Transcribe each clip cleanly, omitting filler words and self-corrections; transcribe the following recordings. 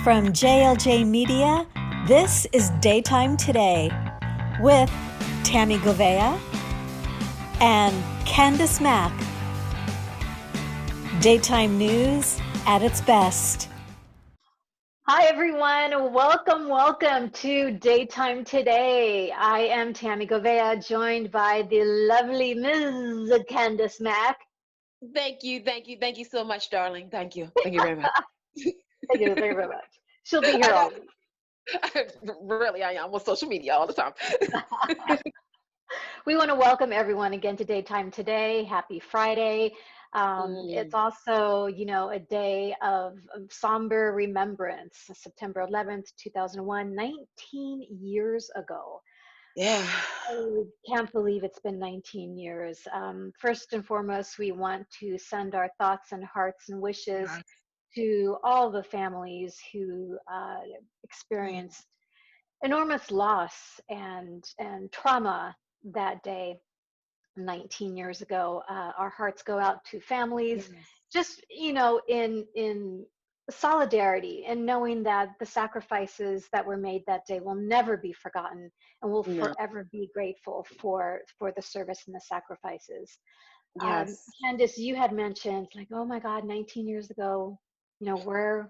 From JLJ Media, this is Daytime Today with Tami Goveia and Candice Mack. Daytime news at its best. Hi, everyone. Welcome to Daytime Today. I am Tami Goveia, joined by the lovely Ms. Candice Mack. Thank you so much, darling. Thank you very much. Thank you very much. She'll be here all week. Really, I am on social media all the time. We want to welcome everyone again to Daytime Today. Happy Friday. It's also, a day of somber remembrance. September 11th, 2001, 19 years ago. Yeah. I can't believe it's been 19 years. First and foremost, we want to send our thoughts and hearts and wishes to all the families who experienced enormous loss and trauma that day 19 years ago. Our hearts go out to families, just in solidarity and knowing that the sacrifices that were made that day will never be forgotten, and we'll forever be grateful for the service and the sacrifices. Yes. Candice, you had mentioned, like, oh my God, 19 years ago, where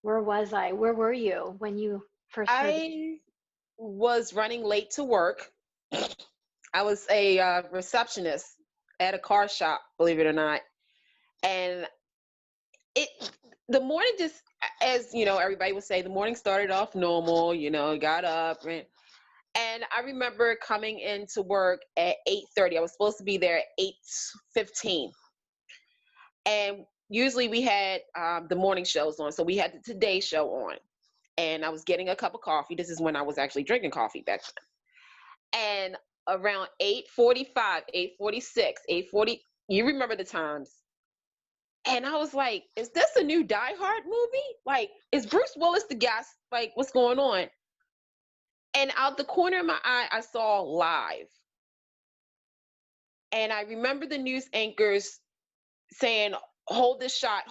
was I? Where were you when you first heard? I was running late to work. I was a receptionist at a car shop, believe it or not. And the morning just, as everybody would say, the morning started off normal, got up. And I remember coming into work at 8:30. I was supposed to be there at 8:15. And usually we had the morning shows on. So we had the Today Show on. And I was getting a cup of coffee. This is when I was actually drinking coffee back then. And around 8:45, 8:46, 8:40, you remember the times. And I was like, is this a new Die Hard movie? Like, is Bruce Willis the guest? Like, what's going on? And out the corner of my eye, I saw Live. And I remember the news anchors saying, hold this shot,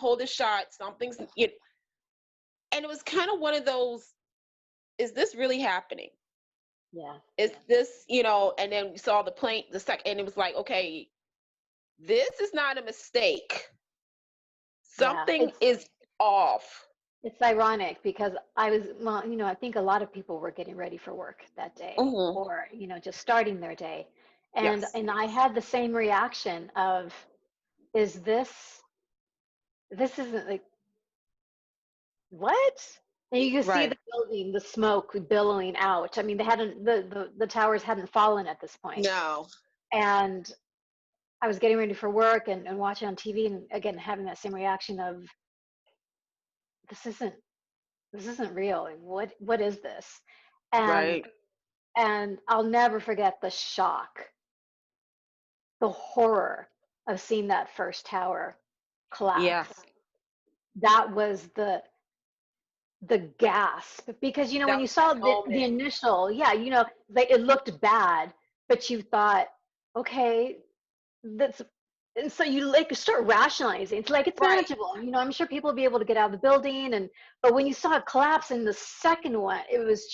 something's, and it was kind of one of those, is this really happening? Yeah. Is this, and then we saw the plane, and it was like, okay, this is not a mistake. Something is off. It's ironic because I think a lot of people were getting ready for work that day, or, just starting their day. And I had the same reaction of, this isn't like, what? And you can see the building, the smoke billowing out. I mean, the towers hadn't fallen at this point. No. And I was getting ready for work and watching on TV, and again, having that same reaction of, this isn't real. What is this? And I'll never forget the shock, the horror of seeing that first tower collapse. Yeah. That was the gasp, because when you saw the initial, it looked bad, but you thought, okay, and so you start rationalizing. It's like, it's manageable. I'm sure people will be able to get out of the building, but when you saw it collapse in the second one, it was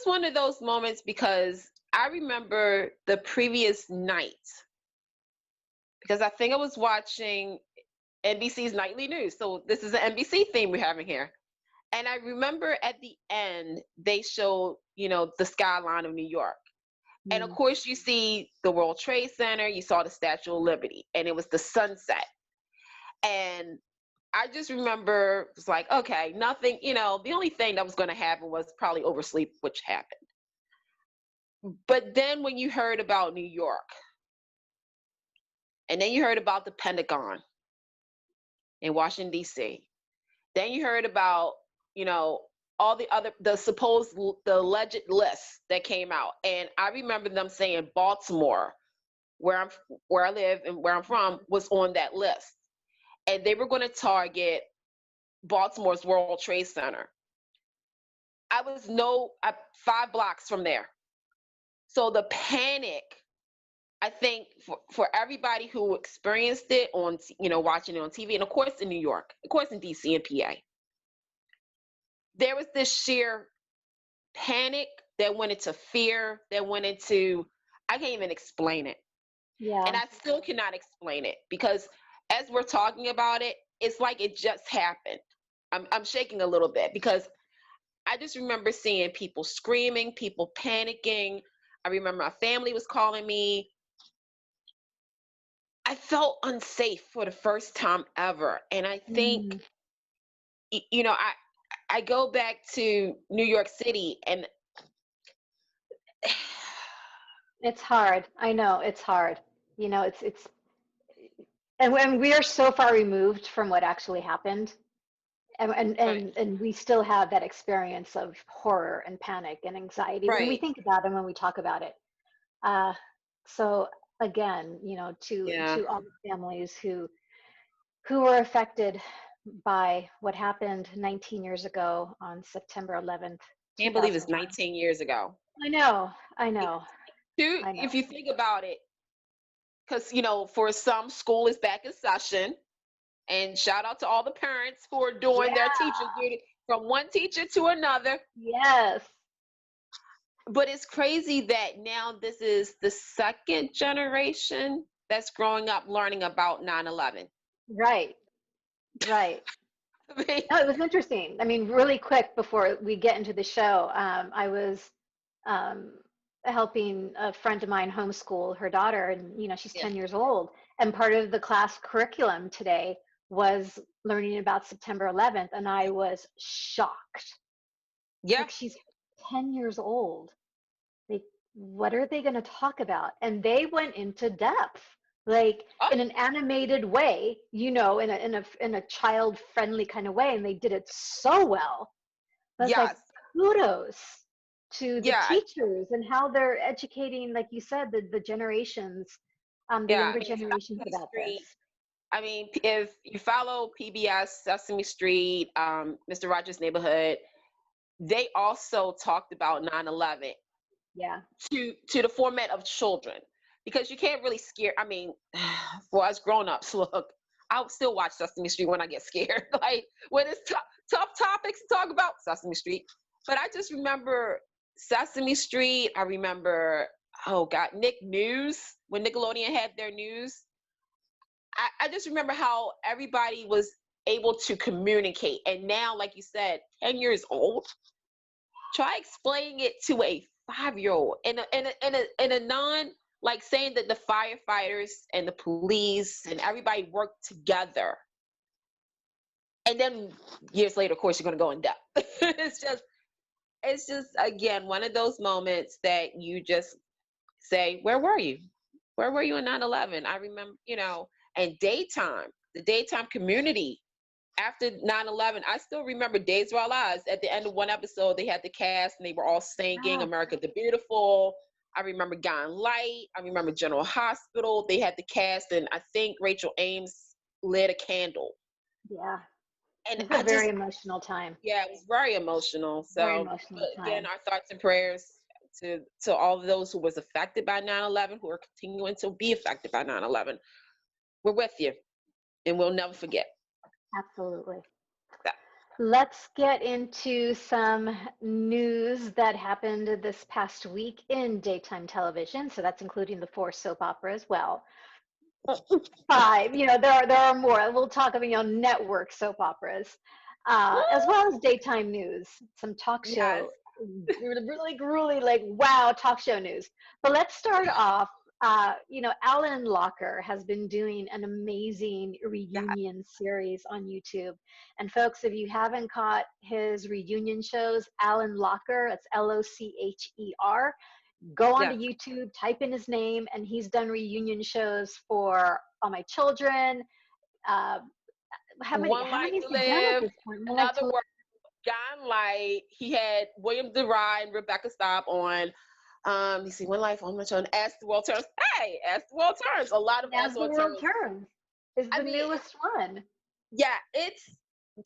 one of those moments, because I remember the previous night, because I think I was watching NBC's nightly news. So this is an NBC theme we're having here. And I remember at the end, they showed, the skyline of New York. And of course, you see the World Trade Center, you saw the Statue of Liberty, and it was the sunset. And I just remember, it was like, okay, nothing, the only thing that was going to happen was probably oversleep, which happened. But then when you heard about New York, and then you heard about the Pentagon in Washington, D.C., then you heard about, all the alleged lists that came out. And I remember them saying Baltimore, where I live and where I'm from, was on that list. And they were going to target Baltimore's World Trade Center. I was 5 blocks from there. So the panic, I think, for everybody who experienced it on, watching it on TV, and of course in New York, of course in DC and PA, there was this sheer panic that went into fear, that went into, I can't even explain it. And Yeah. I still cannot explain it because as we're talking about it, it's like it just happened. I'm shaking a little bit because I just remember seeing people screaming, people panicking. I remember my family was calling me. I felt unsafe for the first time ever. And I think, Mm. you know, I go back to New York City and It's hard. I know it's hard. You know, it's and when we are so far removed from what actually happened, right, and we still have that experience of horror and panic and anxiety when we right. think about it, when we talk about it. Uh, so again, Yeah. to all the families who were affected by what happened 19 years ago on September 11th, Can't believe it's 2001. 19 years ago. I know, I know, Dude, I know. if you think about it, because, for some, school is back in session. And shout out to all the parents who are doing their Yeah, teacher duty from one teacher to another. yes, But it's crazy that now this is the second generation that's growing up learning about 9/11. right, right. I mean, No, it was interesting. I mean, really quick before we get into the show, I was um, helping a friend of mine homeschool her daughter, and she's yeah, 10 years old. And part of the class curriculum today was learning about September 11th, and I was shocked. yeah, Like, she's 10 years old. Like, what are they going to talk about? And they went into depth, like oh, in an animated way, in a child friendly kind of way, and they did it so well. I was like, yes, kudos to the yeah, teachers and how they're educating, like you said, the generations, the yeah. I younger mean, generations Sesame about this. Street. I mean, if you follow PBS, Sesame Street, Mr. Rogers' Neighborhood, they also talked about 9/11 Yeah. to the format of children because you can't really scare. I mean, for us grown-ups, look, I'll still watch Sesame Street when I get scared. Like when it's tough topics to talk about, Sesame Street. But I just remember Sesame Street. I remember, oh God, Nick News, when Nickelodeon had their news. I just remember how everybody was able to communicate. And now, like you said, 10 years old, try explaining it to a 5-year old in a non, like saying that the firefighters and the police and everybody work together, and then years later, of course, you're going to go in depth. It's just again one of those moments that you just say, where were you? Where were you in 9/11? I remember, and daytime, the daytime community after 9/11, I still remember Days of Our Lives. At the end of one episode, they had the cast and they were all singing Yeah. America the Beautiful. I remember Guiding Light. I remember General Hospital. They had the cast, and I think Rachel Ames lit a candle. Yeah. And It was a I very just, emotional time. yeah, it was very emotional. Very So, but emotional again, time. our thoughts and prayers to all of those who was affected by 9/11, who are continuing to be affected by 9/11. We're with you, and we'll never forget Absolutely. that. Let's get into some news that happened this past week in daytime television. So that's including the 4 soap opera as well. 5, there are more. We'll talk about, network soap operas, as well as daytime news, some talk Yes. show, really grueling, like, wow, talk show news. But let's start off. Alan Locker has been doing an amazing Yeah. reunion series on YouTube. And folks, if you haven't caught his reunion shows, Alan Locker, it's Locher, go onto Yeah. YouTube, type in his name, and he's done reunion shows for All My Children. Uh, how many? One How Life many has to he done at Live. this point? More like Another to word, John Light. He had William DeRye and Rebecca Staub on. You see, One Life, on my children. As the World Turns. Hey, As the World Turns. A lot of As As the the World World Turns. Turns is I the mean, newest one. yeah, it's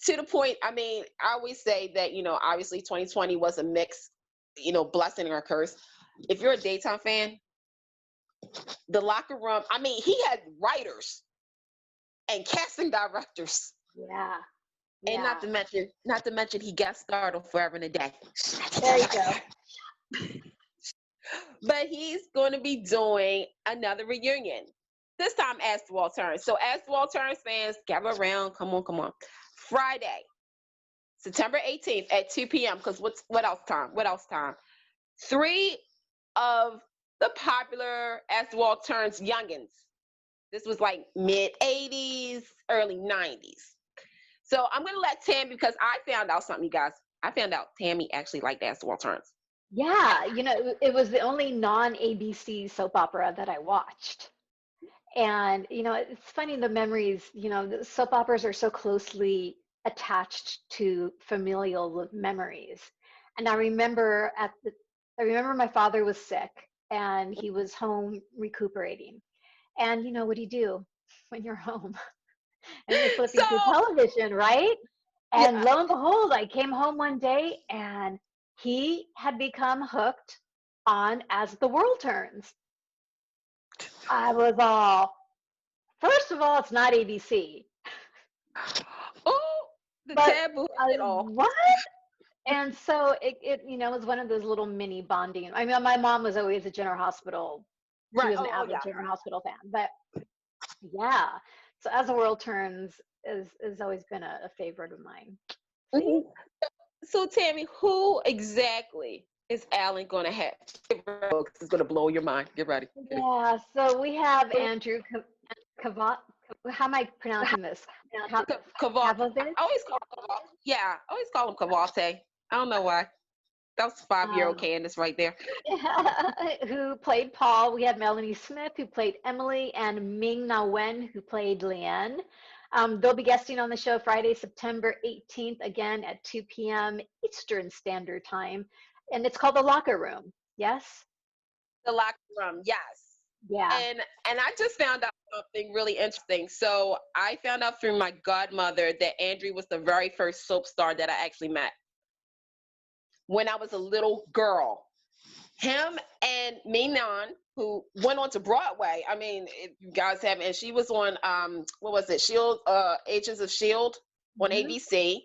to the point. I mean, I always say that, obviously 2020 was a mix, blessing or curse. If you're a daytime fan, the locker room, I mean, he had writers and casting directors. Yeah, And Yeah. not to mention he guest starred on Forever and a Day. There you go. But he's going to be doing another reunion. This time as the Wall Turns. So as the Wall Turns fans, gather around. Come on, come on. Friday, September 18th at 2 p.m. Because what else time? What else time? Three of the popular As the Wall Turns youngins. This was like mid 80s, early 90s. So I'm going to let Tammy, because I found out something, you guys. I found out Tammy actually liked As the World Turns. Yeah, it was the only non-ABC soap opera that I watched. And, it's funny, the memories, the soap operas are so closely attached to familial memories. And I remember my father was sick and he was home recuperating. And what do you do when you're home? And you're So, flipping through television, right? And yeah. lo and behold, I came home one day and he had become hooked on As the World Turns. I was all, first of all, it's not ABC. Oh, the But taboo of it all. what? And so it was one of those little mini bonding. I mean, my mom was always a General Hospital. She Right. was an Oh, avid yeah. General Hospital fan. But yeah, so As the World Turns has always been a favorite of mine. See? Mhm. So, Tammy, who exactly is Alan going to have? It's going to blow your mind. Get ready. Yeah, so we have Andrew Kavat. How am I pronouncing this? Caval. I Kavovich? always call him Caval. Yeah, I always call him Cavate. I don't know why. That was 5-year-old Candice right there. Who played Paul. We have Melanie Smith, who played Emily, and Ming Na Wen, who played Leanne. They'll be guesting on the show Friday, September 18th, again at 2 p.m. Eastern Standard Time. And it's called The Locker Room. Yes? The locker room, yes. Yeah. And I just found out something really interesting. So I found out through my godmother that Andrew was the very first soap star that I actually met when I was a little girl. Him and Mignon, who went on to Broadway. I mean, if you guys haven't, and she was on what was it? Shield, Agents of Shield on ABC.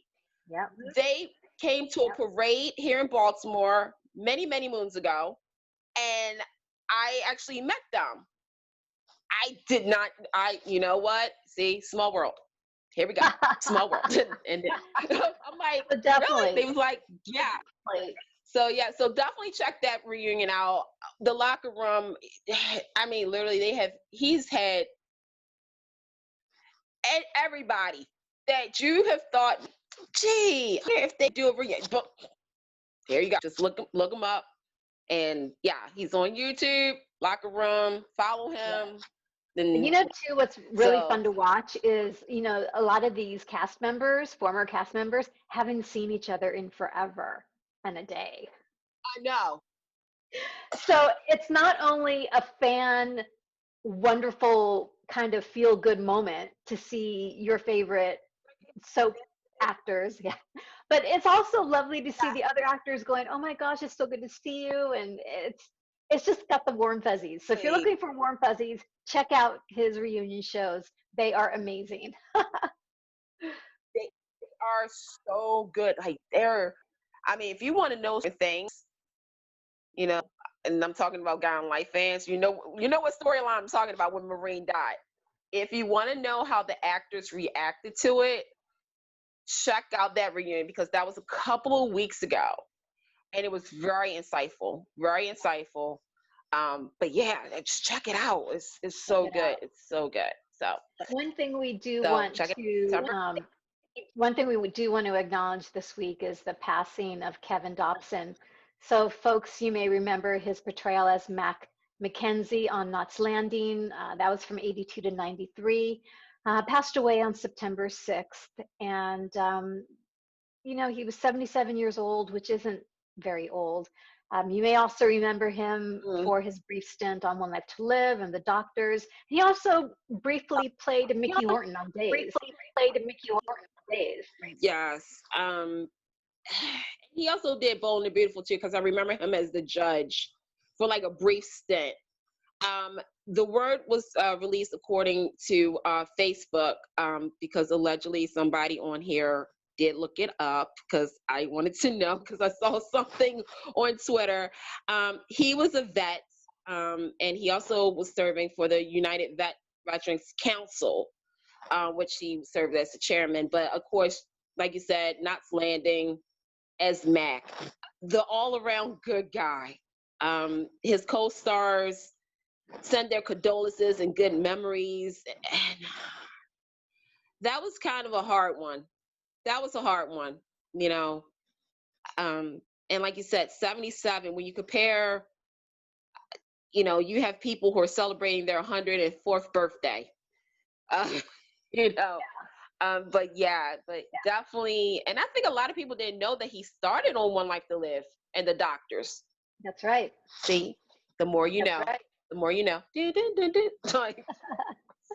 Yeah. They came to a parade here in Baltimore many, many moons ago, and I actually met them. I did not. You know what? See, small world. Here we go, small world. And I'm like, But definitely. really? They was like, yeah. So yeah, so definitely check that reunion out. The locker room. I mean, literally, he's had everybody that you have thought, gee, I wonder if they do a reunion. But there you go. Just look him up. And yeah, he's on YouTube, Locker Room. Follow him. And too, what's really fun to watch is, a lot of these former cast members, haven't seen each other in forever and a day. I know. So it's not only a wonderful kind of feel good moment to see your favorite soap actors, yeah, but it's also lovely to see the other actors going, oh my gosh, it's so good to see you. And it's just got the warm fuzzies. So if you're looking for warm fuzzies, check out his reunion shows. They are amazing. They are so good. Like I mean, if you want to know things, and I'm talking about Guy on Life fans, you know what storyline I'm talking about when Maureen died. If you want to know how the actors reacted to it, check out that reunion, because that was a couple of weeks ago. And it was very insightful, very insightful. But yeah, just check it out. It's so good. It's so good. So one thing we do want to acknowledge this week is the passing of Kevin Dobson. So folks, you may remember his portrayal as Mack Mackenzie on Knots Landing. That was from 82 to 93. Passed away on September 6th. And, he was 77 years old, which isn't very old. You may also remember him for his brief stint on One Life to Live and The Doctors. He also briefly played Mickey Horton on Days. Yes. He also did Bold and the Beautiful too, because I remember him as the judge for like a brief stint. The word was released according to Facebook, because allegedly somebody on here did look it up because I wanted to know, because I saw something on Twitter. He was a vet, and he also was serving for the United Veterans Council, which he served as the chairman. But of course, like you said, Knots Landing as Mack, the all-around good guy. His co-stars send their condolences and good memories. And that was kind of a hard one. That was a hard one, you know. And like you said, 77, when you compare, you have people who are celebrating their 104th birthday. Uh, you know, but definitely, and I think a lot of people didn't know that he started on One Life to Live and The Doctors. That's right. See, the more you That's know, right. the more you know. Like,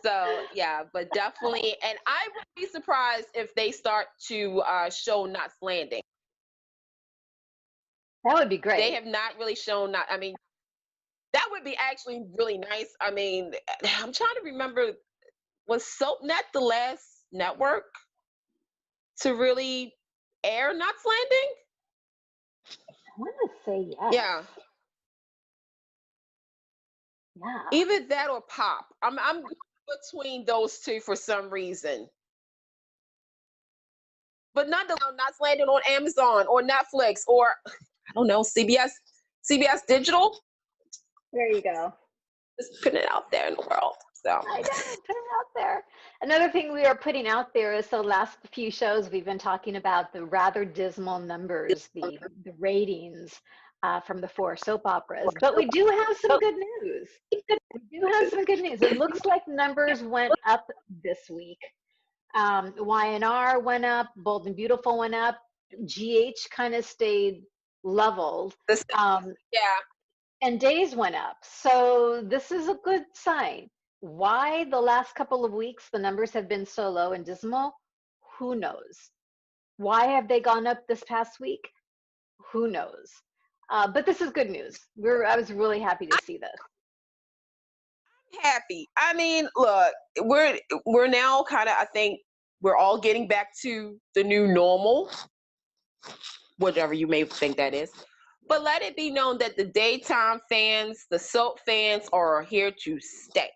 so yeah, but definitely, and I would be surprised if they start to show Knots Landing. That would be great. They have not really shown I mean, that would be actually really nice. I mean, I'm trying to remember, was SoapNet the last network to really air Knots Landing? I want to say yes. Yeah. Yeah. Either that or Pop. I'm between those two for some reason. But nonetheless, Knots Landing on Amazon or Netflix or, I don't know, CBS Digital. There you go. Just putting it out there in the world. So I know, put it out there. Another thing we are putting out there is, so last few shows we've been talking about the rather dismal numbers, the ratings from the 4 soap operas. But we do have some good news. It looks like numbers went up this week. YNR went up, Bold and Beautiful went up, GH kind of stayed leveled. And days went up. So this is a good sign. Why the last couple of weeks the numbers have been so low and dismal? Who knows? Why have they gone up this past week? Who knows? But this is good news. I was really happy to see this. Happy. I mean, look, we're now kind of, I think we're all getting back to the new normal, whatever you may think that is. But let it be known that the daytime fans, the soap fans, are here to stay.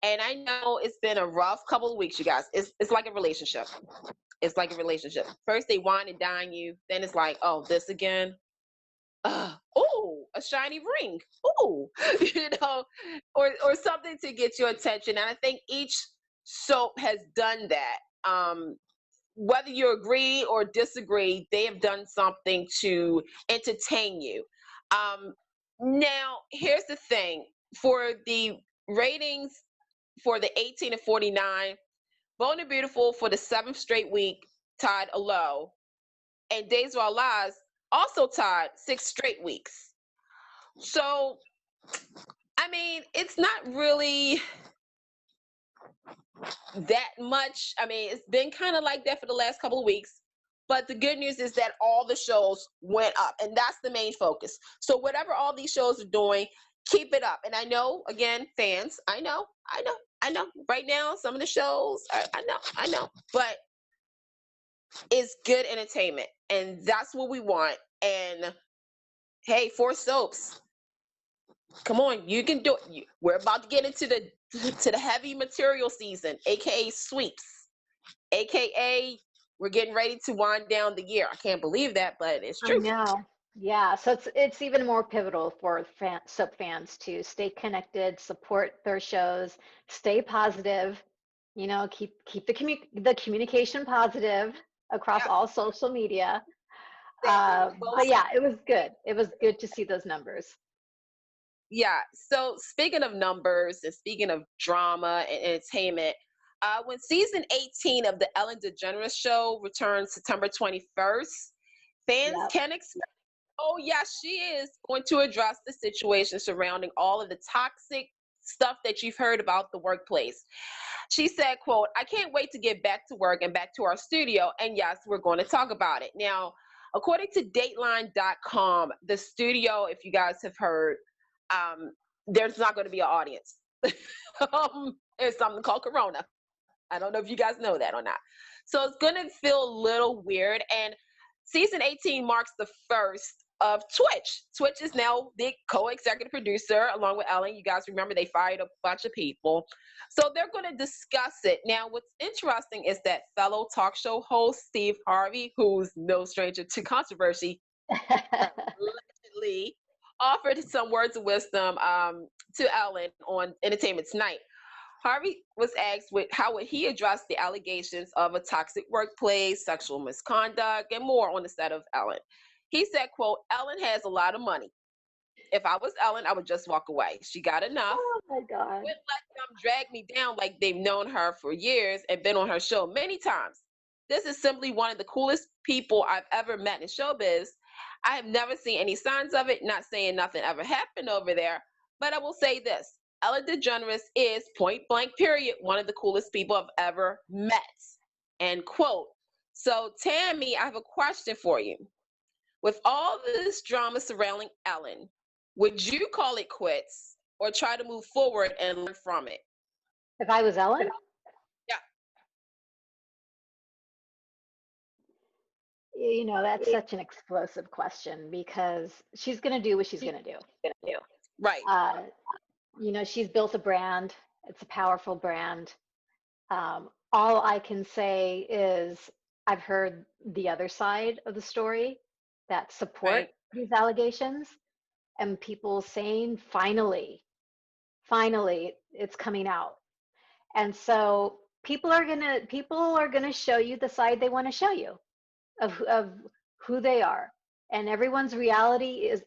And I know it's been a rough couple of weeks, you guys. It's like a relationship. It's like a relationship. First they wine and dine you, then it's like, oh, this again. Oh, a shiny ring. Oh, or something to get your attention. And I think each soap has done that. Whether you agree or disagree, they have done something to entertain you. Now, here's the thing. For the ratings for the 18 and 49, Bold and Beautiful for the 7th straight week tied a low. And Days of Our Lives also tied 6 straight weeks. So, I mean, it's not really that much. I mean, it's been kind of like that for the last couple of weeks. But the good news is that all the shows went up, and that's the main focus. So whatever all these shows are doing, keep it up. And I know, again, fans, I know. Right now, some of the shows, I know. But it's good entertainment, and that's what we want. And hey, 4 soaps, come on, you can do it. We're about to get into the heavy material season, aka sweeps, aka we're getting ready to wind down the year. I can't believe that, but it's true. I know. Yeah, so it's even more pivotal for soap fans to stay connected, support their shows, stay positive. Keep the communication positive across all social media. But yeah, it was good. It was good to see those numbers. Yeah. So speaking of numbers and speaking of drama and entertainment, when season 18 of the Ellen DeGeneres Show returns September 21st, fans can expect. Oh, yes, she is going to address the situation surrounding all of the toxic stuff that you've heard about the workplace. She said, quote, "I can't wait to get back to work and back to our studio. And yes, we're going to talk about it." Now, according to Dateline.com, the studio, if you guys have heard, there's not going to be an audience. There's something called Corona. I don't know if you guys know that or not. So it's going to feel a little weird. And season 18 marks the first of Twitch. Twitch is now the co-executive producer along with Ellen. You guys remember they fired a bunch of people. So they're going to discuss it. Now, what's interesting is that fellow talk show host Steve Harvey, who's no stranger to controversy, allegedly offered some words of wisdom to Ellen on Entertainment Tonight. Harvey was asked how would he address the allegations of a toxic workplace, sexual misconduct, and more on the set of Ellen. He said, quote, "Ellen has a lot of money. If I was Ellen, I would just walk away. She got enough. Oh my God. Wouldn't let them drag me down like they've known her for years and been on her show many times. This is simply one of the coolest people I've ever met in showbiz. I have never seen any signs of it, not saying nothing ever happened over there, but I will say this. Ellen DeGeneres is, point blank period, one of the coolest people I've ever met." End quote. So, Tami, I have a question for you. With all this drama surrounding Ellen, would you call it quits or try to move forward and learn from it? If I was Ellen? Yeah. You know, that's such an explosive question because she's going to do what she's going to do. Right. You know, she's built a brand. It's a powerful brand. All I can say is I've heard the other side of the story that support these allegations, and people saying finally it's coming out. And so people are gonna show you the side they want to show you of who they are. And everyone's reality is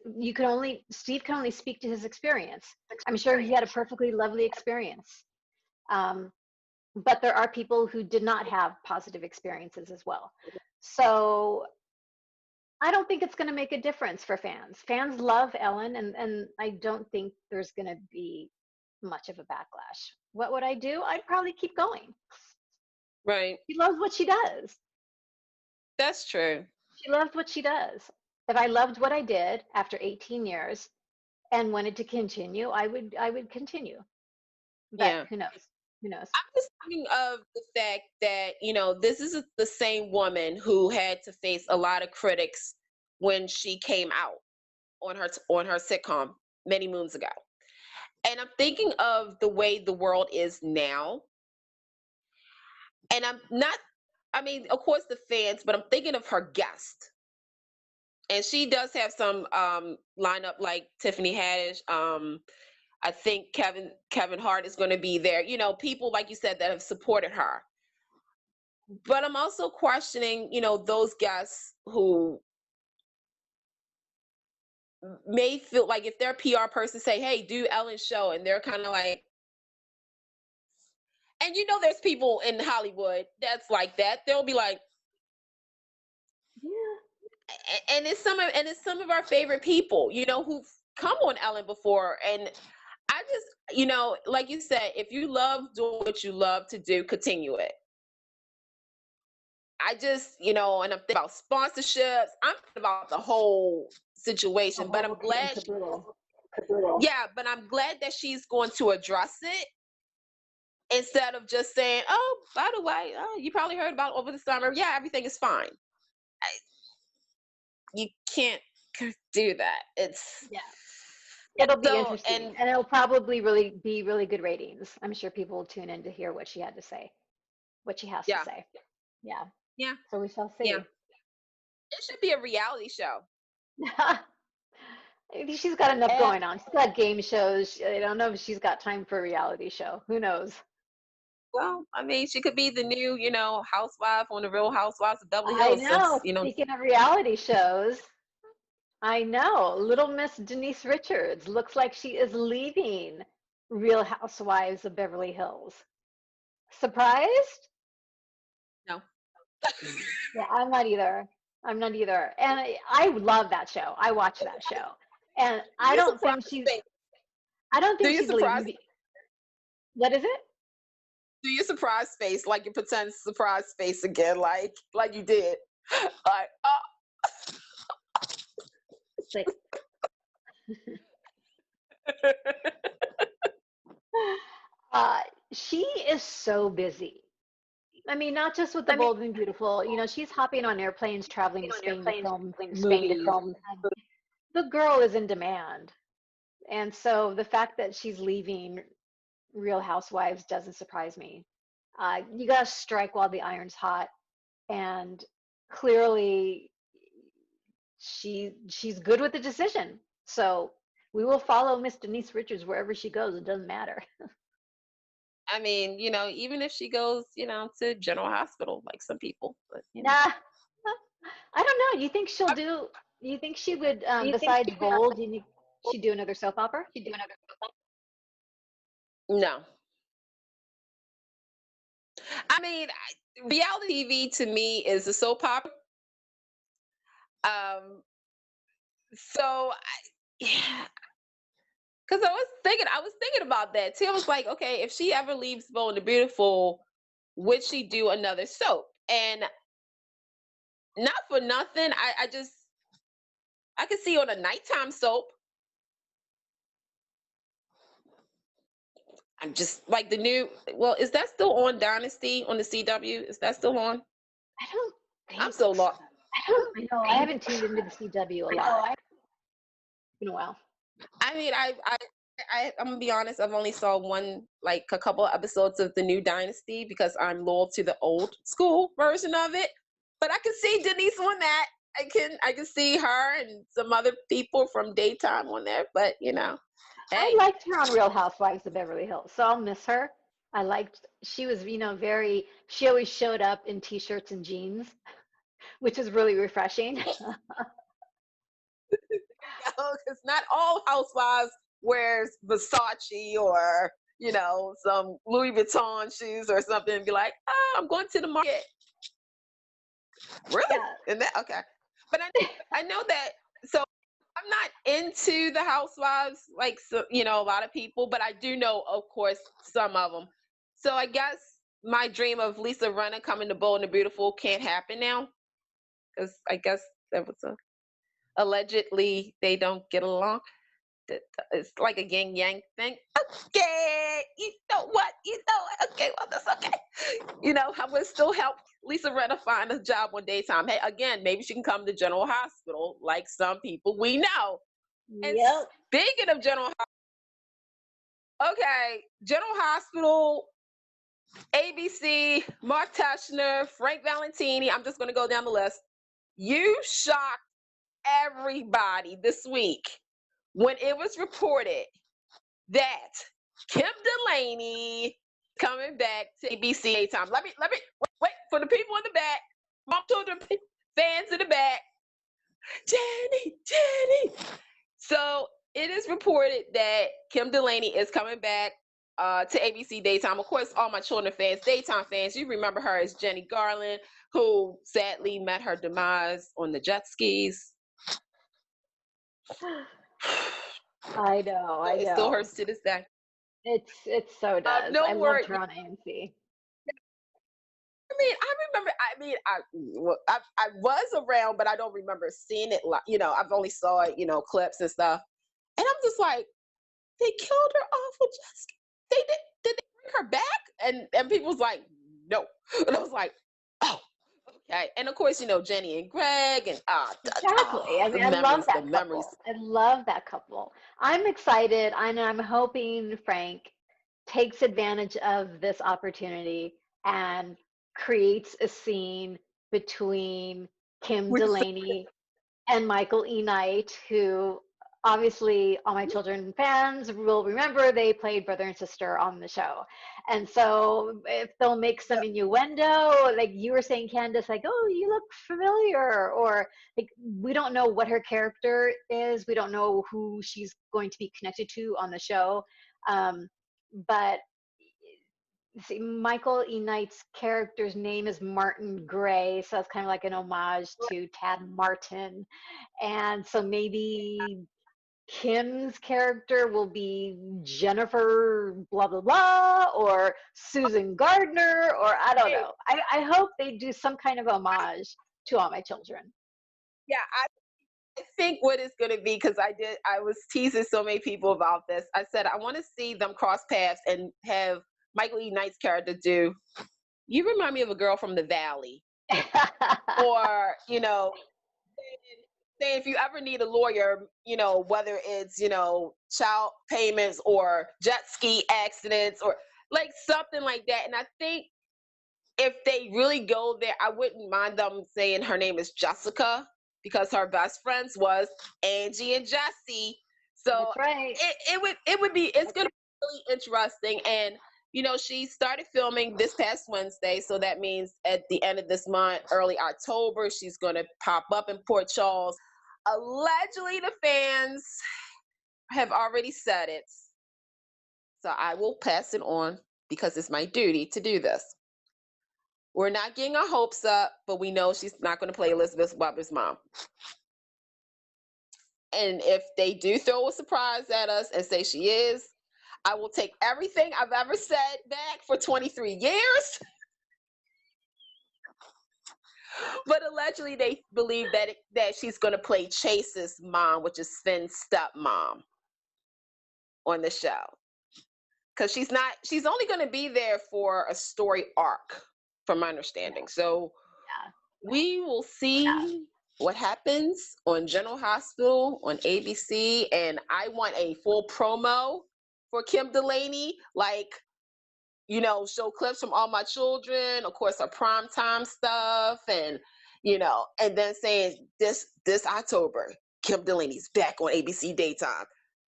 Steve can only speak to his experience. I'm sure he had a perfectly lovely experience. But there are people who did not have positive experiences as well. So I don't think it's going to make a difference for fans. Fans love Ellen, and I don't think there's going to be much of a backlash. What would I do? I'd probably keep going. Right. She loves what she does. That's true. She loves what she does. If I loved what I did after 18 years and wanted to continue, I would continue. But Yeah. who knows? Who knows? I'm just thinking of the fact that, this is the same woman who had to face a lot of critics when she came out on her sitcom many moons ago. And I'm thinking of the way the world is now. And of course the fans, but I'm thinking of her guest. And she does have some lineup like Tiffany Haddish. I think Kevin Hart is going to be there. People, like you said, that have supported her. But I'm also questioning, those guests who may feel like if their PR person say, "Hey, do Ellen's show," and they're kind of like, and there's people in Hollywood that's like that. They'll be like, Yeah. and it's some of our favorite people, who've come on Ellen before. And I just, like you said, if you love doing what you love to do, continue it. I just, and I'm thinking about sponsorships. I'm thinking about the whole situation, but I'm glad. Yeah, but I'm glad that she's going to address it instead of just saying, "Oh, by the way, you probably heard about it over the summer. Yeah, everything is fine." You can't do that. It'll be interesting, and it'll probably be really good ratings. I'm sure people will tune in to hear what she has to say. Yeah. Yeah. So we shall see. Yeah. It should be a reality show. She's got enough going on. She's got game shows. I don't know if she's got time for a reality show. Who knows? Well, she could be the new, housewife on the Real Housewives of Beverly Hills. I know. Speaking of reality shows, I know. Little Miss Denise Richards looks like she is leaving Real Housewives of Beverly Hills. Surprised? No. Yeah, I'm not either. And I love that show. I watch that show. And I don't think she's leaving. What is it? Do your surprise face, like your pretend surprise face again, like you did. Like, She is so busy. I mean, not just with the Bold and Beautiful. You know, she's hopping on airplanes, traveling to Spain to film movies. The girl is in demand. And so the fact that she's leaving Real Housewives doesn't surprise me. You got to strike while the iron's hot. And clearly, she's good with the decision. So we will follow Miss Denise Richards wherever she goes. It doesn't matter. I mean, even if she goes, to General Hospital, like some people, but Nah, I don't know. You think she'll do? You think she would? Besides Bold, you think she'd do another soap opera? No. I mean, reality TV to me is a soap opera. So, yeah, because I was thinking about that too. I was like, okay, if she ever leaves Bold and the Beautiful, would she do another soap? And not for nothing, I could see on a nighttime soap. I'm just like the new. Well, is that still on Dynasty on the CW? Is that still on? I don't think I'm so lost. I know. I haven't tuned into the CW a lot. It's been a while. I mean, I'm gonna be honest. I've only saw a couple of episodes of the new Dynasty because I'm loyal to the old school version of it. But I can see Denise on that. I can see her and some other people from daytime on there. But hey. I liked her on Real Housewives of Beverly Hills, so I'll miss her. She was, she always showed up in t-shirts and jeans, which is really refreshing. Because not all housewives wears Versace or some Louis Vuitton shoes or something and be like, I'm going to the market. Really? Yeah. And that okay. But I know that. So I'm not into the housewives like a lot of people, but I do know, of course, some of them. So I guess my dream of Lisa Rinna coming to Bold and the Beautiful can't happen now, because I guess that was allegedly they don't get along. It's like a yin yang thing. Okay, you know what? Okay, well that's okay. I would still help Lisa Rinna find a job on daytime. Hey, again, maybe she can come to General Hospital, like some people we know. And Yep. speaking of General Hospital, okay, General Hospital, ABC, Mark Tushner, Frank Valentini. I'm just going to go down the list. You shocked everybody this week when it was reported that Kim Delaney coming back to ABC daytime. Let me wait for the people in the back. Bump to the fans in the back. Jenny. So it is reported that Kim Delaney is coming back to ABC daytime. Of course, all my children fans, daytime fans, you remember her as Jenny Garland, who sadly met her demise on the jet skis. I know. It still hurts to this day. It so does. No I worry. loved her on AMC. I mean, I was around, but I don't remember seeing it. I've only saw it, clips and stuff. And I'm just like, they killed her off with just. Did they bring her back? And people was like, no. And I was like, oh, okay. And of course, Jenny and Greg and exactly. I mean, I love that couple. I love that couple. I'm excited, and I'm hoping Frank takes advantage of this opportunity and creates a scene between Kim Delaney and Michael E. Knight, who obviously all my children fans will remember they played brother and sister on the show. And so if they'll make some innuendo, like you were saying, Candice, like, oh, you look familiar, or like, we don't know what her character is. We don't know who she's going to be connected to on the show. But see, Michael E. Knight's character's name is Martin Gray, so it's kind of like an homage to Tad Martin. And so maybe Kim's character will be Jennifer blah blah blah, or Susan Gardner, or I don't know. I hope they do some kind of homage to all my children. Yeah, I think what it's going to be, because I was teasing so many people about this. I said I want to see them cross paths and have Michael E. Knight's character do, you remind me of a girl from the Valley. Or, you know, say if you ever need a lawyer, you know, whether it's, you know, child payments or jet ski accidents or like something like that. And I think if they really go there, I wouldn't mind them saying her name is Jessica, because her best friends was Angie and Jesse. So That's right. it's gonna be really interesting. And you know, she started filming this past Wednesday, so that means at the end of this month, early October, she's gonna pop up in Port Charles. Allegedly, the fans have already said it, so I will pass it on because it's my duty to do this. We're not getting our hopes up, but we know she's not going to play Elizabeth Weber's mom. And if they do throw a surprise at us and say she is, I will take everything I've ever said back for 23 years. But allegedly, they believe that she's going to play Chase's mom, which is Finn's stepmom, on the show. Because she's only going to be there for a story arc, from my understanding. So we will see what happens on General Hospital on ABC. And I want a full promo for Kim Delaney, like, you know, show clips from All My Children, of course, her primetime stuff, and, you know, and then saying this October, Kim Delaney's back on ABC Daytime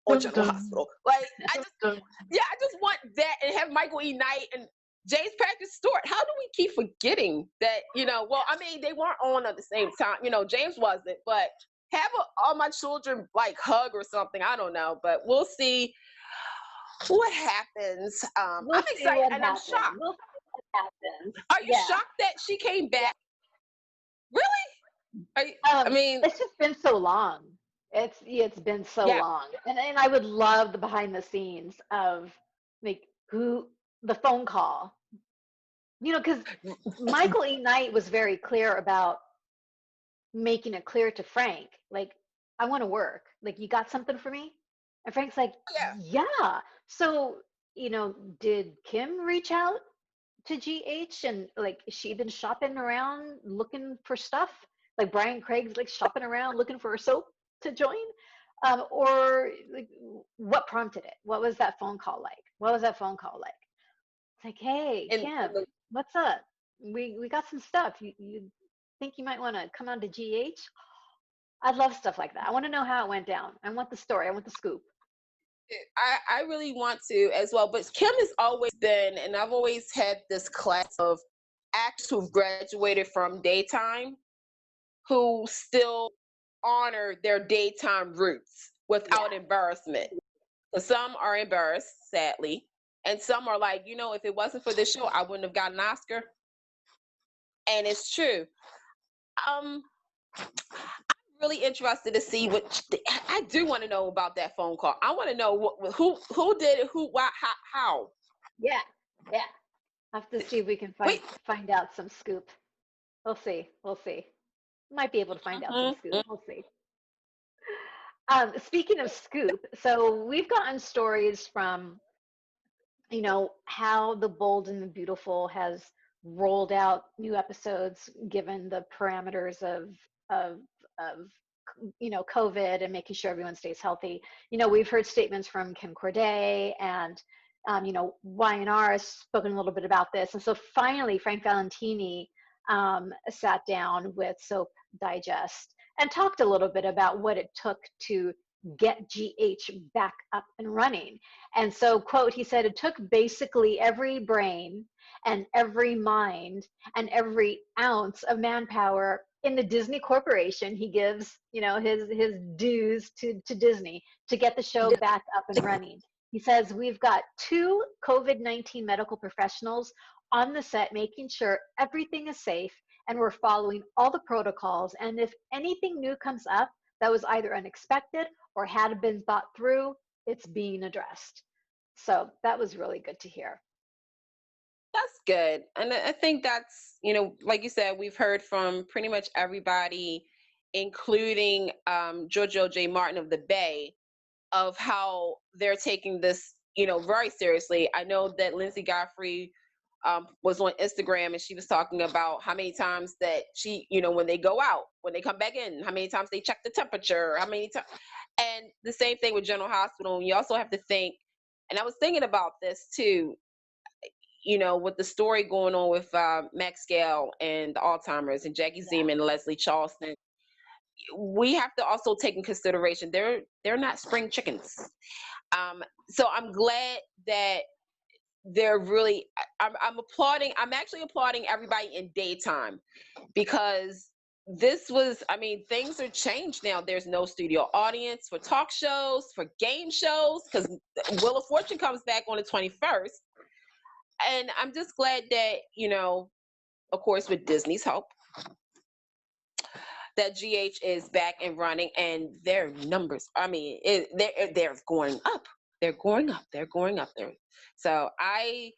on General Hospital. Like, I just want that, and have Michael E. Knight and James Patrick Stewart. How do we keep forgetting that, you know, well, I mean, they weren't on at the same time. You know, James wasn't, but have All My Children, like, hug or something. I don't know, but we'll see what happens. I'm excited and I'm shocked. We'll see what happens. Are you shocked that she came back? Really? I mean, it's just been so long. It's been so long, and I would love the behind the scenes of like the phone call. You know, because Michael E. Knight was very clear about making it clear to Frank, like, I want to work. Like, you got something for me? And Frank's like, yeah. So, you know, did Kim reach out to GH, and like, has she been shopping around looking for stuff? Like Brian Craig's like shopping around looking for a soap to join? Or like, what prompted it? What was that phone call like? It's like, hey, Kim, what's up? We got some stuff. You think you might want to come on to GH? I'd love stuff like that. I want to know how it went down. I want the story. I want the scoop. I really want to as well. But Kim has always been, and I've always had this class of actors who've graduated from daytime who still honor their daytime roots without embarrassment. So some are embarrassed, sadly, and some are like, you know, if it wasn't for this show, I wouldn't have gotten an Oscar. And it's true. I'm really interested to see I do want to know about that phone call. I want to know who did it, who, why, how. Yeah. I have to see if we can find out some scoop. We'll see. Might be able to find out some scoop. We'll see. Speaking of scoop, so we've gotten stories from, you know, how The Bold and the Beautiful has rolled out new episodes given the parameters of you know, COVID and making sure everyone stays healthy. You know, we've heard statements from Kim Corday, and you know, Y&R has spoken a little bit about this. And so finally, Frank Valentini sat down with Soap Digest and talked a little bit about what it took to get GH back up and running. And so, quote, he said, it took basically every brain and every mind and every ounce of manpower in the Disney Corporation. He gives, you know, his dues to Disney to get the show back up and running. He says, we've got 2 COVID-19 medical professionals on the set making sure everything is safe, and we're following all the protocols. And if anything new comes up that was either unexpected or had been thought through, it's being addressed. So that was really good to hear. That's good. And I think that's, you know, like you said, we've heard from pretty much everybody, including Giorgio J. Martin of the Bay, of how they're taking this, you know, very seriously. I know that Lindsay Godfrey was on Instagram, and she was talking about how many times that she, when they go out, when they come back in, how many times they check the temperature, how many times. And the same thing with General Hospital. And you also have to think, and I was thinking about this too, with the story going on with Mack and the Alzheimer's and Jackie Zeman and Leslie Charleston. We have to also take in consideration they're not spring chickens. So I'm glad that they're really. I'm actually applauding everybody in daytime, because this was. I mean, things are changed now. There's no studio audience for talk shows, for game shows, because Wheel of Fortune comes back on the 21st, and I'm just glad that of course, with Disney's help, that GH is back and running, and their numbers, I mean, they're going up. They're going up. They're going up there. So I'm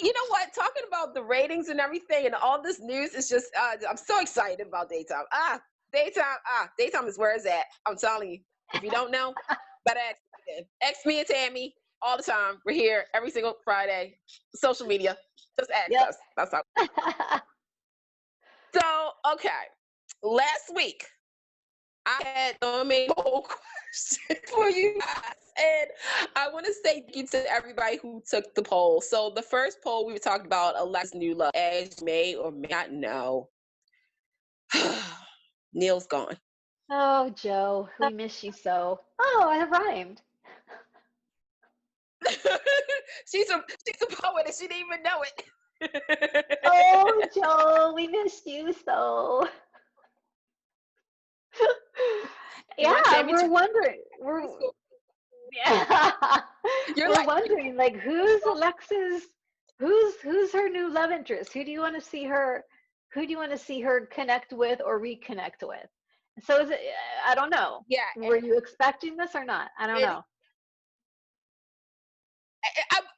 you know what? Talking about the ratings and everything and all this news is just, I'm so excited about daytime. Daytime is where it's at. I'm telling you. If you don't know, better ask me and Tami all the time. We're here every single Friday. Social media. Just ask us. That's how. So, okay. Last week, I had a whole question for you guys. And I want to say thank you to everybody who took the poll. So the first poll, we were talking about Alexa's new love. As you may or may not know, Neil's gone. Oh, Joe, we miss you so. Oh, it rhymed. she's a poet and she didn't even know it. Oh, Joe, we missed you so. Yeah, we're wondering. We're wondering, like, who's Alexa's? Who's her new love interest? Who do you want to see her? Who do you want to see her connect with or reconnect with? So is it? I don't know. Yeah. Were you expecting this or not? I don't know.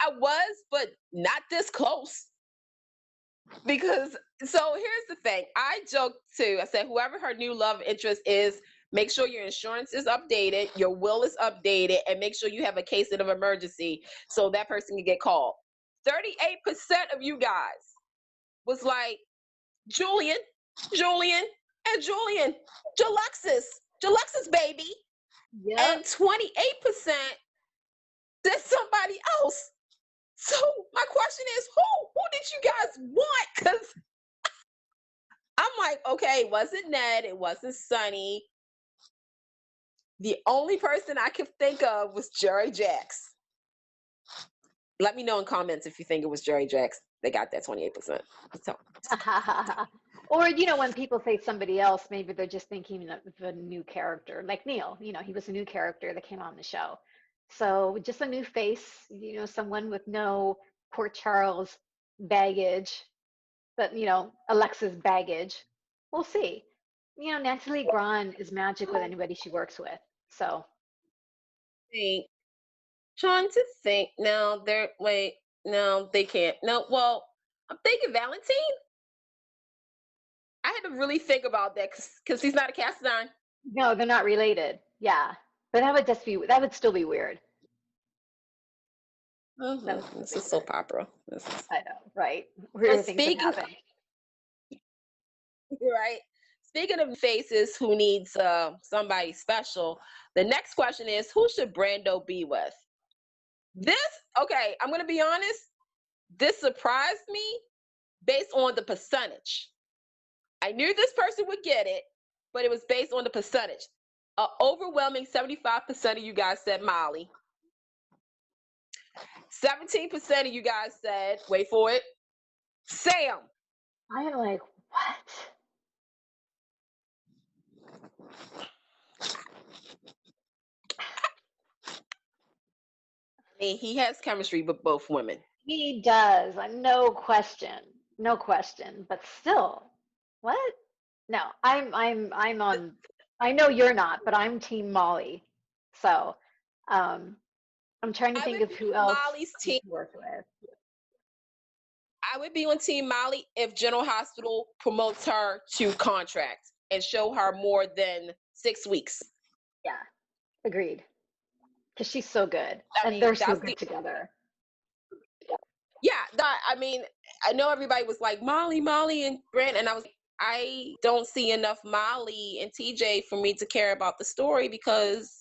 I was, but not this close. Because, so here's the thing. I joked too. I said, whoever her new love interest is, make sure your insurance is updated, your will is updated, and make sure you have a case of emergency so that person can get called. 38% of you guys was like, Julian, and Julian, Jaluxus, baby. Yep. And 28% said somebody else. So my question is, who did you guys want? Because I'm like, okay, it wasn't Ned, it wasn't Sonny. The only person I could think of was Jerry Jacks. Let me know in comments if you think it was Jerry Jacks. They got that 28%. So. Or, when people say somebody else, maybe they're just thinking of a new character. Like Neil, he was a new character that came on the show. So just a new face, someone with no Port Charles baggage, but, Alexa's baggage. We'll see. Natalie Grahn is magic with anybody she works with. So. Trying to think. No, they can't. No, well, I'm thinking Valentine. I had to really think about that because he's not a cast iron. No, they're not related. Yeah. But that would still be weird. Mm-hmm. This is soap opera. I know, right? Weird things that happen. Right. Speaking of faces who needs somebody special, the next question is, who should Brando be with? I'm going to be honest, this surprised me based on the percentage. I knew this person would get it, but it was based on the percentage. An overwhelming 75% of you guys said Molly. 17% of you guys said, wait for it, Sam. I am like, what? I mean, he has chemistry with both women. He does, no question, but still, what? No, I'm on. I know you're not, but I'm Team Molly. So, I'm trying to think of who else Molly's team to work with. I would be on Team Molly if General Hospital promotes her to contract and show her more than 6 weeks. Yeah, agreed. Because she's so good, and they're so good together. Yeah, I mean, I know everybody was like Molly, and Brent, and I was like, I don't see enough Molly and TJ for me to care about the story because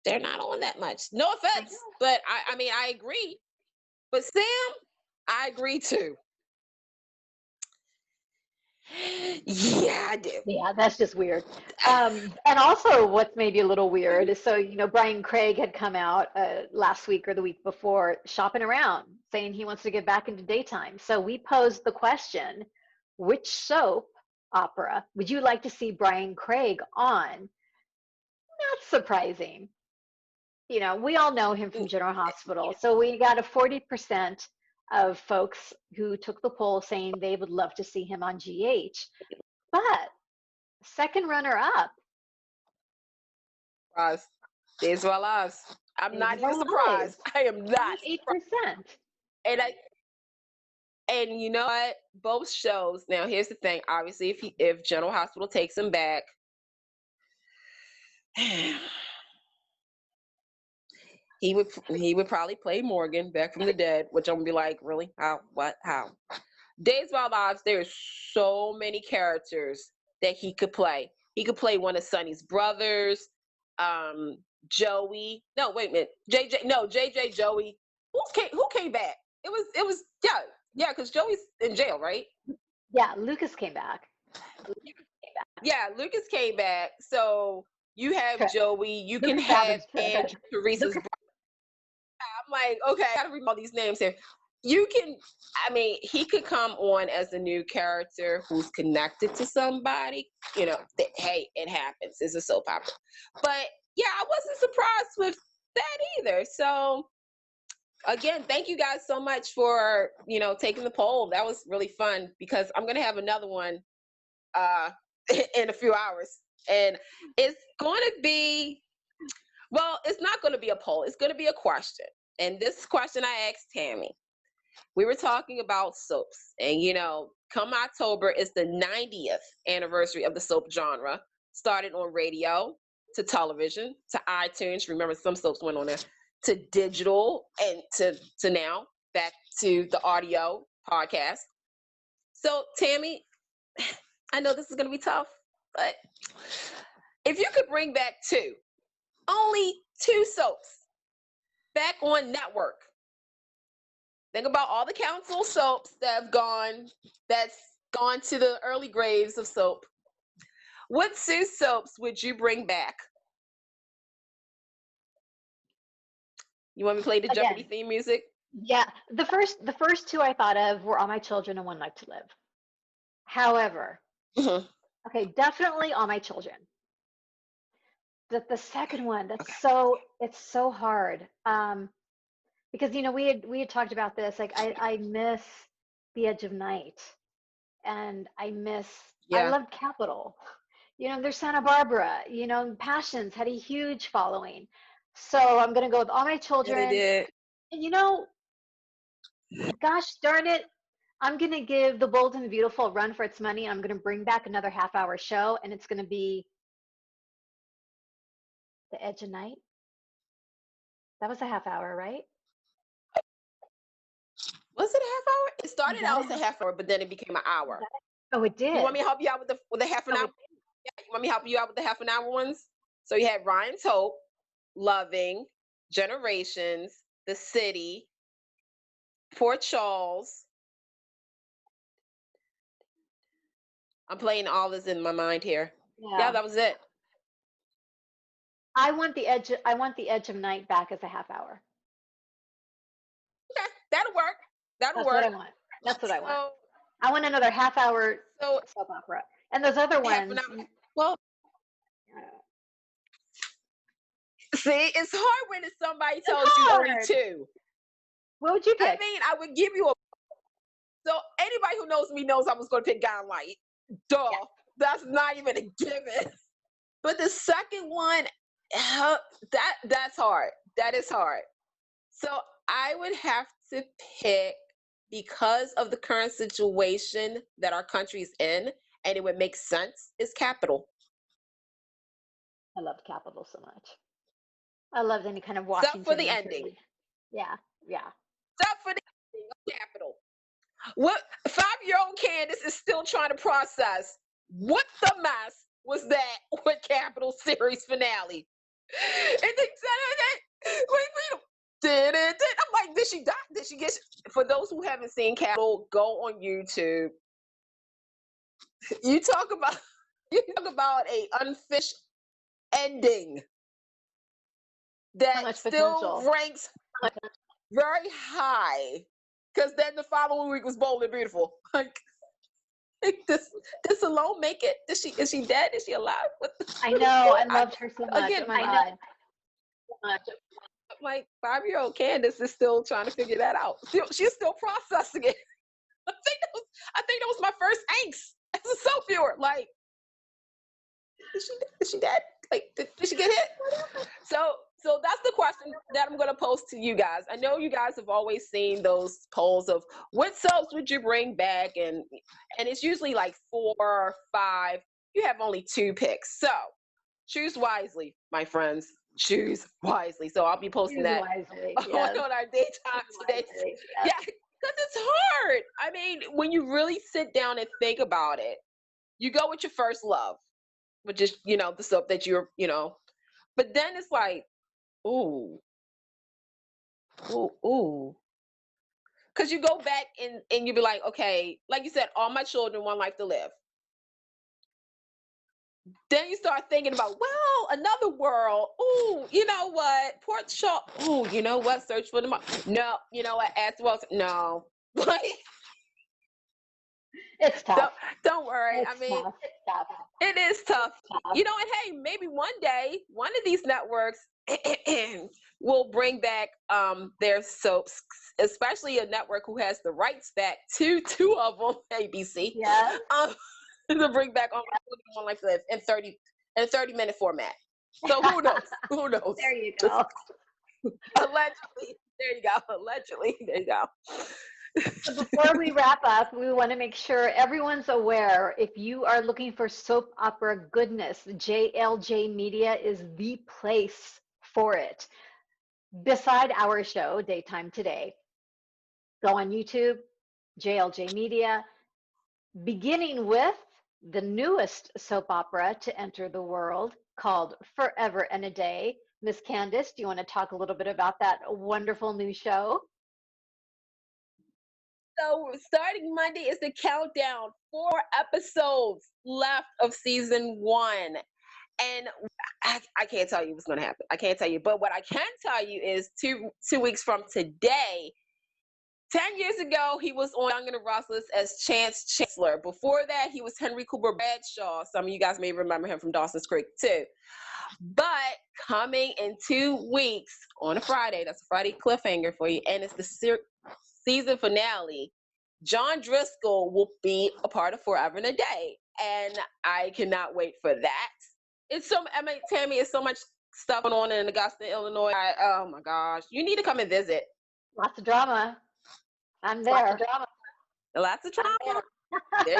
they're not on that much. No offense, but I mean, I agree. But Sam, I agree too. Yeah, I do. Yeah, that's just weird. And also, what's maybe a little weird is, so, Brian Craig had come out last week or the week before shopping around saying he wants to get back into daytime. So we posed the question, which soap opera would you like to see Brian Craig on? Not surprising. We all know him from General Hospital. So we got a 40% of folks who took the poll saying they would love to see him on GH. But second runner up, Days of Our Lives. I'm not even surprised. I am not. 8%. And you know what? Both shows. Now, here's the thing. Obviously, if General Hospital takes him back, he would probably play Morgan back from the dead, which I'm gonna be like, really? How? What? How? Days of Our Lives. There's so many characters that he could play. He could play one of Sonny's brothers, Joey. No, wait a minute. JJ. No, JJ. Joey. Who came back? It was yeah, because Joey's in jail, right? Yeah, Lucas came back. Yeah, Lucas came back. So you have Joey. You can have Aunt Teresa's brother. I'm like, okay, I gotta read all these names here. He could come on as a new character who's connected to somebody. Hey, it happens. It's a soap opera. But yeah, I wasn't surprised with that either. So again, thank you guys so much for, taking the poll. That was really fun because I'm going to have another one in a few hours. And it's going to be, well, it's not going to be a poll. It's going to be a question. And this question I asked Tami. We were talking about soaps. And, come October is the 90th anniversary of the soap genre. Started on radio to television to iTunes. Remember, some soaps went on there. To digital and to now back to the audio podcast. So Tami, I know this is going to be tough, but if you could bring back only two soaps back on network, think about all the council soaps that's gone to the early graves of soap. What two soaps would you bring back? You want me to play the Jeopardy theme music? Yeah, the first two I thought of were All My Children and One Life to Live. However, okay, definitely All My Children. The second one, it's so hard. Because we had talked about this. Like I miss The Edge of Night, and I loved Capital. There's Santa Barbara. Passions had a huge following. So I'm gonna go with All My Children. Yeah, they did. And gosh darn it, I'm gonna give The Bold and the Beautiful a run for its money. And I'm gonna bring back another half-hour show, and it's gonna be The Edge of Night. That was a half hour, right? Was it a half hour? It started out as a half hour, but then it became an hour. Oh, it did. You want me to help you out with the half an hour? Yeah, you want me to help you out with the half an hour ones? So you had Ryan's Hope, Loving, Generations, The City, Port Charles. I'm playing all this in my mind here. Yeah, that was it. I want the Edge of Night back as a half hour. Okay, that'll work. That's what I want. That's what I want. I want another half hour soap opera. And those other ones. Well, see, it's hard when somebody tells you only two. What would you pick? I mean, I would give you so anybody who knows me knows I was going to pick Guy Light. Duh. Yeah. That's not even a given. But the second one, that's hard. That is hard. So I would have to pick, because of the current situation that our country's in, and it would make sense, is Capital. I loved Capital so much. I loved any kind of Washington. Except for the ending. Yeah. Yeah. Stop for the capital. What 5-year-old Candice is still trying to process. What the mess was that with Capital series finale? And they said, wait, I'm like, did she die? Did she get? For those who haven't seen Capital, go on YouTube. You talk about a unfinished ending that still ranks very high. Because then the following week was Bold and Beautiful. Like this alone make it? Is she dead? Is she alive? I know. I loved her so much. Again, oh my God. Like 5-year-old Candice is still trying to figure that out. She's still processing it. I think that was my first angst as a soap viewer. Like, is she dead? Like, did she get hit? So that's the question that I'm going to pose to you guys. I know you guys have always seen those polls of what soaps would you bring back, and it's usually like 4 or 5. You have only 2 picks, so choose wisely, my friends. Choose wisely. So I'll be posting that on our daytime today. Yes. Yeah, because it's hard. I mean, when you really sit down and think about it, you go with your first love, which is, the soap that you're, but then it's like, ooh. Because you go back and you be like, okay, like you said, All My Children, One Life to Live. Then you start thinking about, well, Another World. Ooh, you know what? Port Shaw. Ooh, you know what? Search for the No, you know what? As well. No. It's tough. Don't worry. It's tough. It's tough. It is tough. And hey, maybe one day, one of these networks will bring back their soaps, especially a network who has the rights back to 2 of them, ABC. Yeah. To bring back on One Life to Live in 30-minute format. So who knows? Who knows? There you go. Allegedly. There you go. Allegedly. There you go. So before we wrap up, we want to make sure everyone's aware, if you are looking for soap opera goodness, JLJ Media is the place for it. Beside our show, Daytime Today, go on YouTube, JLJ Media, beginning with the newest soap opera to enter the world called Forever and a Day. Miss Candice, do you want to talk a little bit about that wonderful new show? So starting Monday is the countdown. 4 episodes left of season 1. And I can't tell you what's going to happen. I can't tell you. But what I can tell you is 2 weeks from today, 10 years ago, he was on Young and the Restless as Chance Chancellor. Before that, he was Henry Cooper Bradshaw. Some of you guys may remember him from Dawson's Creek, too. But coming in 2 weeks on a Friday, that's a Friday cliffhanger for you, and it's the season finale, John Driscoll will be a part of Forever and a Day. And I cannot wait for that. Tammy, it's so much stuff going on in Augusta, Illinois. Oh, my gosh. You need to come and visit. Lots of drama. I'm there. Lots of drama. There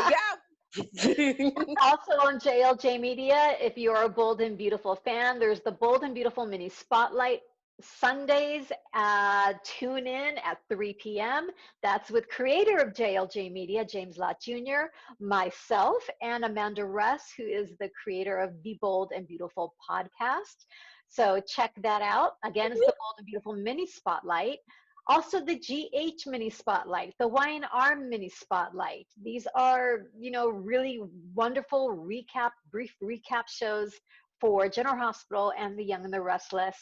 you go. Also on JLJ Media, if you're a Bold and Beautiful fan, there's the Bold and Beautiful mini spotlight Sundays. Tune in at 3 p.m. That's with creator of JLJ Media, James Lott Jr., myself, and Amanda Russ, who is the creator of the Bold and Beautiful podcast. So check that out. Again, it's the Bold and Beautiful mini spotlight. Also the GH mini spotlight, the Y&R mini spotlight. These are, really wonderful brief recap shows for General Hospital and the Young and the Restless.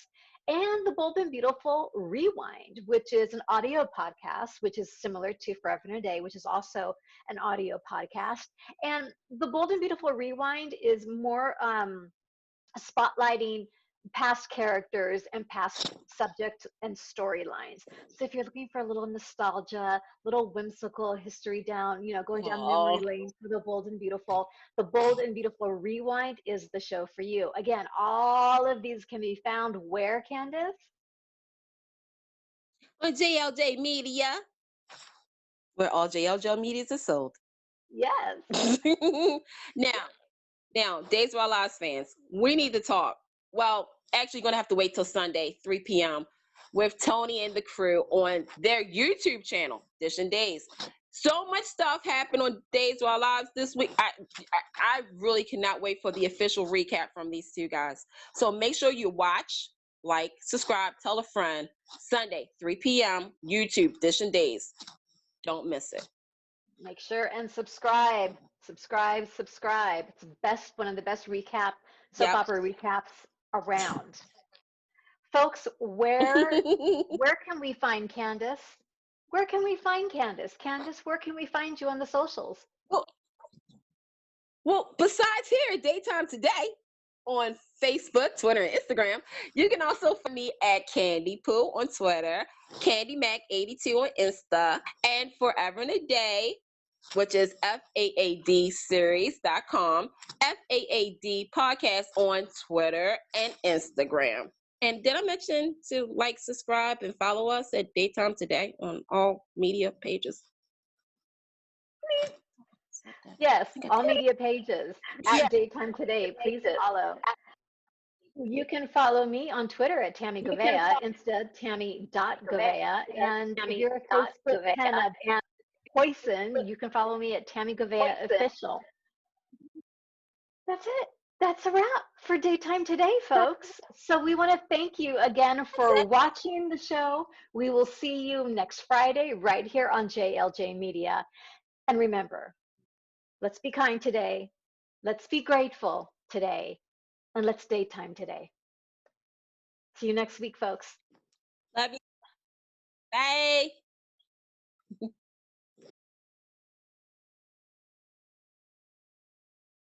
And the Bold and Beautiful Rewind, which is an audio podcast, which is similar to Forever and a Day, which is also an audio podcast. And the Bold and Beautiful Rewind is more spotlighting past characters and past subjects and storylines. So if you're looking for a little nostalgia, little whimsical history down, going down memory lane for the Bold and Beautiful, the Bold and Beautiful Rewind is the show for you. Again, all of these can be found where, Candice? On JLJ Media, where all JLJ Medias are sold. Yes. Now, Days of Our Lives fans, we need to talk. Well, actually, going to have to wait till Sunday, 3 p.m. with Tony and the crew on their YouTube channel, Dish and Days. So much stuff happened on Days of Our Lives this week. I really cannot wait for the official recap from these two guys. So make sure you watch, like, subscribe, tell a friend. Sunday, 3 p.m., YouTube, Dish and Days. Don't miss it. Make sure and subscribe. Subscribe. It's one of the best soap opera recaps around. Folks, where can we find Candice? Where can we find Candice? Candice, where can we find you on the socials? Well, besides here at Daytime Today on Facebook, Twitter, and Instagram, you can also find me at Candy Poo on Twitter, Candy Mack 82 on Insta, and Forever and a Day, which is FAADseries.com, FAAD podcast on Twitter and Instagram. And did I mention to like, subscribe, and follow us at Daytime Today on all media pages? Yes, all media pages at Daytime Today. Please follow. You can follow me on Twitter at Tami Goveia, Insta Tami.Goveia. And if you're a Facebook fan of Poison, you can follow me at Tami Goveia Official. That's it. That's a wrap for Daytime Today, folks. So we want to thank you again for watching the show. We will see you next Friday right here on JLJ Media. And remember, let's be kind today. Let's be grateful today. And let's daytime today. See you next week, folks. Love you. Bye.